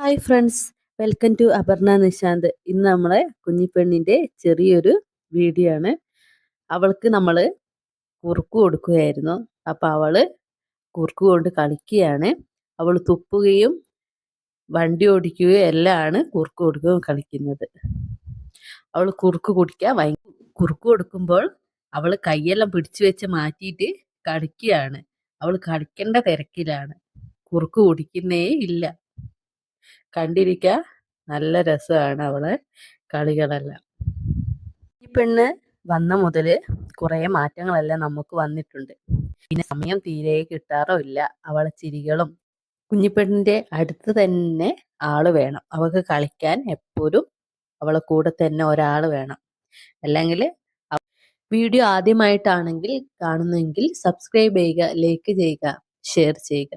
Hi friends, welcome to Aparna Nishanth. ഇന്ന് നമ്മളെ കുഞ്ഞിപ്പെണ്ണിൻ്റെ ചെറിയൊരു വീഡിയോ ആണ്. അവൾക്ക് നമ്മൾ കുറുക്ക് കൊടുക്കുകയായിരുന്നു. അപ്പോൾ അവൾ കുറുക്ക് കൊണ്ട് കളിക്കുകയാണ്. അവൾ തുപ്പുകയും വണ്ടി ഓടിക്കുകയും എല്ലാമാണ് കുറുക്ക് കൊടുക്കുകയും കളിക്കുന്നത്. അവൾ കുറുക്ക് കുടിക്കാൻ കുറുക്ക് കൊടുക്കുമ്പോൾ അവൾ കൈയെല്ലാം പിടിച്ചു വെച്ച് മാറ്റിയിട്ട് കളിക്കുകയാണ്. അവൾ കളിക്കേണ്ട തിരക്കിലാണ്, കുറുക്ക് കുടിക്കുന്നേ ഇല്ല. കണ്ടിരിക്കാൻ നല്ല രസമാണ് അവളെ കളികളെല്ലാം. ഈ പെണ്ണ് വന്ന മുതൽ കുറേ മാറ്റങ്ങളെല്ലാം നമുക്ക് വന്നിട്ടുണ്ട്. പിന്നെ സമയം തീരെ കിട്ടാറില്ല. അവളെ ചിരികളും. കുഞ്ഞിപ്പെണ്ണിൻ്റെ അടുത്ത് തന്നെ ആള് വേണം. അവൾക്ക് കളിക്കാൻ എപ്പോഴും അവളെ കൂടെ തന്നെ ഒരാൾ വേണം. അല്ലെങ്കിൽ വീഡിയോ ആദ്യമായിട്ടാണെങ്കിൽ കാണുന്നെങ്കിൽ സബ്സ്ക്രൈബ് ചെയ്യുക, ലൈക്ക് ചെയ്യുക, ഷെയർ ചെയ്യുക.